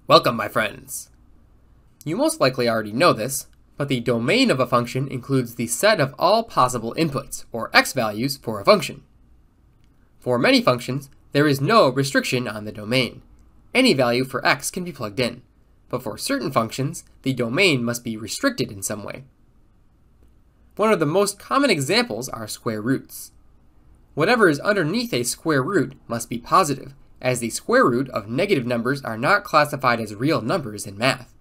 Welcome, my friends! You most likely already know this, but the domain of a function includes the set of all possible inputs, or x values, for a function. For many functions, there is no restriction on the domain. Any value for x can be plugged in, but for certain functions, the domain must be restricted in some way. One of the most common examples are square roots. Whatever is underneath a square root must be positive, as the square root of negative numbers are not classified as real numbers in math.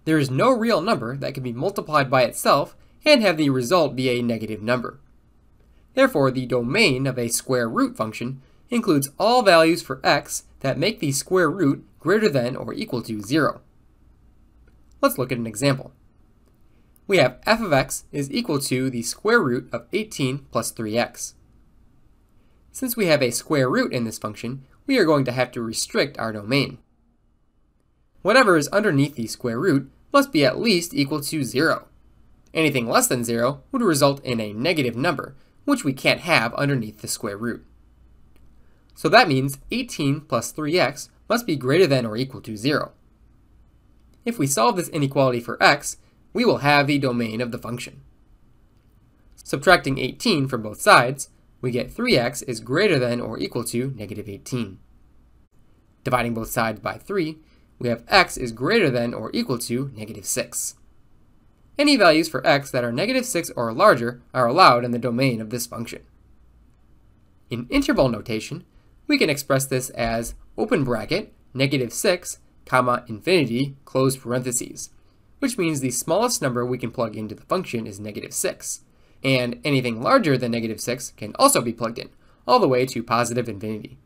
There is no real number that can be multiplied by itself and have the result be a negative number. Therefore, the domain of a square root function includes all values for x that make the square root greater than or equal to 0. Let's look at an example. We have f of x is equal to the square root of 18 plus 3x. Since we have a square root in this function, we are going to have to restrict our domain. Whatever is underneath the square root must be at least equal to 0. Anything less than 0 would result in a negative number, which we can't have underneath the square root. So that means 18 plus 3x must be greater than or equal to 0. If we solve this inequality for x, we will have the domain of the function. Subtracting 18 from both sides, we get 3x is greater than or equal to negative 18. Dividing both sides by 3, we have x is greater than or equal to negative 6. Any values for x that are negative 6 or larger are allowed in the domain of this function. In interval notation, we can express this as open bracket, negative 6, comma, infinity, close parentheses, which means the smallest number we can plug into the function is negative 6. And anything larger than negative 6 can also be plugged in, all the way to positive infinity.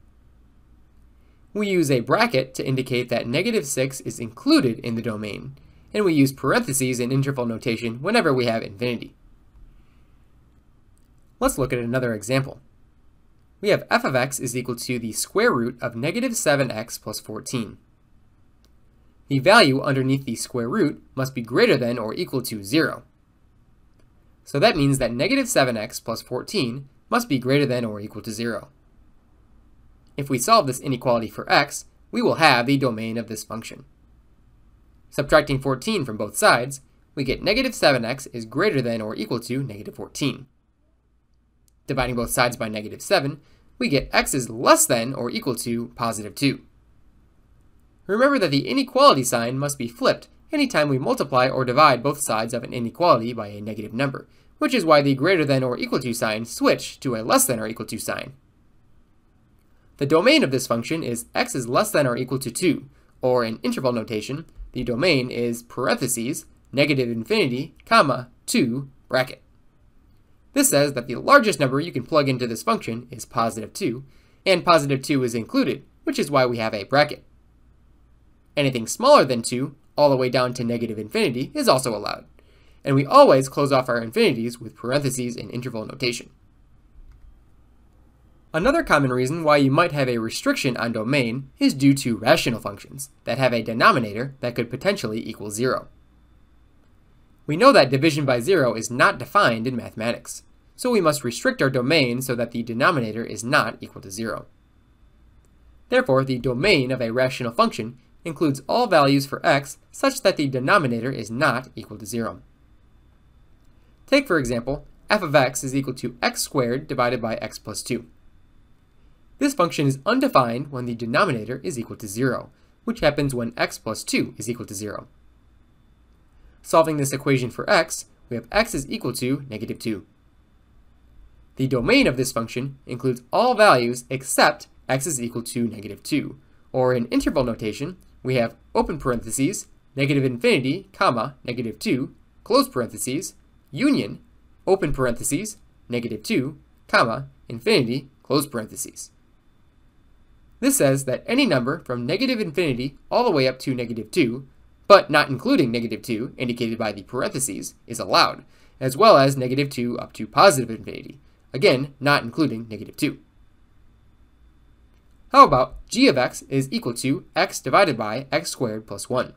We use a bracket to indicate that negative 6 is included in the domain, and we use parentheses in interval notation whenever we have infinity. Let's look at another example. We have f of x is equal to the square root of negative 7x plus 14. The value underneath the square root must be greater than or equal to 0. So that means that negative 7x plus 14 must be greater than or equal to 0. If we solve this inequality for x, we will have the domain of this function. Subtracting 14 from both sides, we get negative 7x is greater than or equal to negative 14. Dividing both sides by negative 7, we get x is less than or equal to positive 2. Remember that the inequality sign must be flipped anytime we multiply or divide both sides of an inequality by a negative number, which is why the greater than or equal to sign switched to a less than or equal to sign. The domain of this function is x is less than or equal to 2, or in interval notation, the domain is parentheses, negative infinity, comma, 2, bracket. This says that the largest number you can plug into this function is positive 2, and positive 2 is included, which is why we have a bracket. Anything smaller than 2, all the way down to negative infinity, is also allowed. And we always close off our infinities with parentheses in interval notation. Another common reason why you might have a restriction on domain is due to rational functions that have a denominator that could potentially equal 0. We know that division by 0 is not defined in mathematics, so we must restrict our domain so that the denominator is not equal to 0. Therefore, the domain of a rational function includes all values for x such that the denominator is not equal to 0. Take, for example, f of x is equal to x squared divided by x plus 2. This function is undefined when the denominator is equal to 0, which happens when x plus 2 is equal to 0. Solving this equation for x, we have x is equal to negative 2. The domain of this function includes all values except x is equal to negative 2, or in interval notation, we have open parentheses, negative infinity, comma, negative 2, close parentheses, union, open parentheses, negative 2, comma, infinity, close parentheses. This says that any number from negative infinity all the way up to negative 2, but not including negative 2, indicated by the parentheses, is allowed, as well as negative 2 up to positive infinity, again, not including negative 2. How about g of x is equal to x divided by x squared plus 1?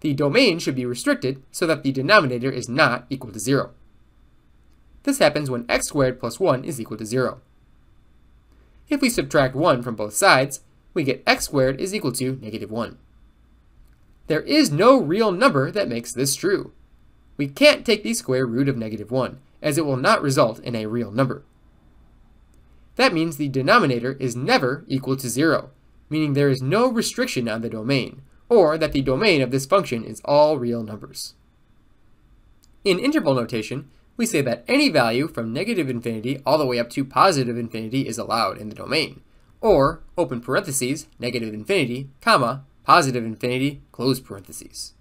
The domain should be restricted so that the denominator is not equal to 0. This happens when x squared plus 1 is equal to 0. If we subtract 1 from both sides, we get x squared is equal to negative 1. There is no real number that makes this true. We can't take the square root of -1, as it will not result in a real number. That means the denominator is never equal to 0, meaning there is no restriction on the domain, or that the domain of this function is all real numbers. In interval notation, we say that any value from -infinity all the way up to +infinity is allowed in the domain, or, open parentheses, -infinity, comma, +infinity, close parentheses.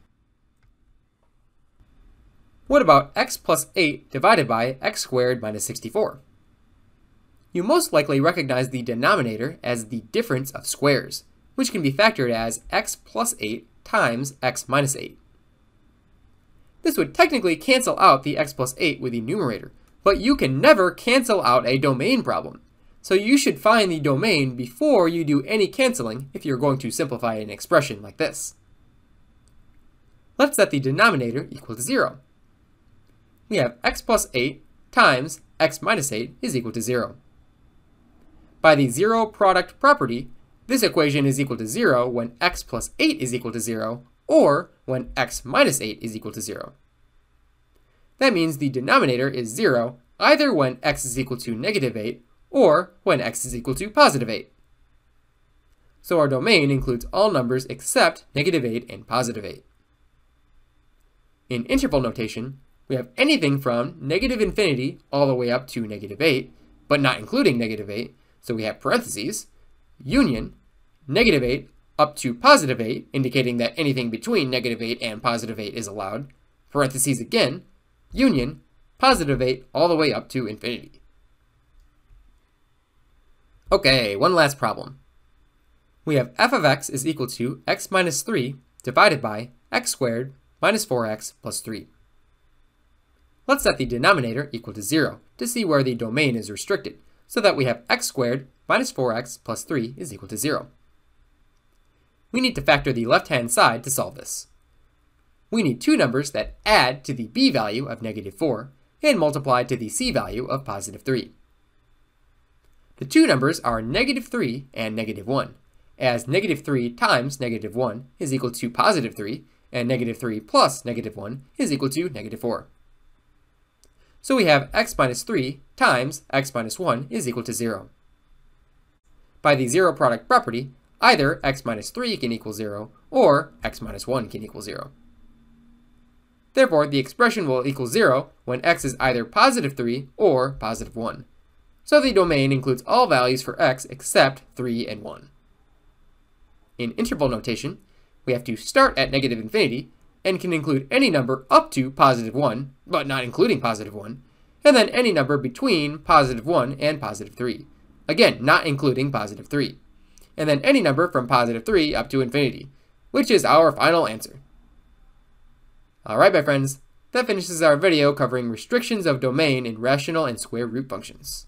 What about x plus 8 divided by x squared minus 64? You most likely recognize the denominator as the difference of squares, which can be factored as x plus 8 times x minus 8. This would technically cancel out the x plus 8 with the numerator, but you can never cancel out a domain problem. So you should find the domain before you do any canceling if you're going to simplify an expression like this. Let's set the denominator equal to 0. We have x plus 8 times x minus 8 is equal to 0. By the zero product property, this equation is equal to 0 when x plus 8 is equal to 0, or when x minus 8 is equal to 0. That means the denominator is 0 either when x is equal to -8 or when x is equal to +8. So our domain includes all numbers except -8 and +8. In interval notation, we have anything from -infinity all the way up to -8, but not including -8, so we have parentheses, union, -8 up to +8, indicating that anything between -8 and +8 is allowed, parentheses again, union, +8 all the way up to infinity. Okay, one last problem. We have f of x is equal to x minus 3 divided by x squared minus 4x plus 3. Let's set the denominator equal to 0 to see where the domain is restricted, so that we have x squared minus 4x plus 3 is equal to 0. We need to factor the left-hand side to solve this. We need two numbers that add to the b value of -4 and multiply to the c value of +3. The two numbers are -3 and -1, as -3 times -1 is equal to +3, and -3 plus -1 is equal to -4. So we have x minus 3 times x minus 1 is equal to 0. By the zero product property, either x minus 3 can equal 0, or x minus 1 can equal 0. Therefore, the expression will equal 0 when x is either +3 or +1. So the domain includes all values for x except 3 and 1. In interval notation, we have to start at -infinity and can include any number up to +1, but not including +1, and then any number between +1 and +3, again not including +3, and then any number from +3 up to infinity, which is our final answer. Alright my friends, that finishes our video covering restrictions of domain in rational and square root functions.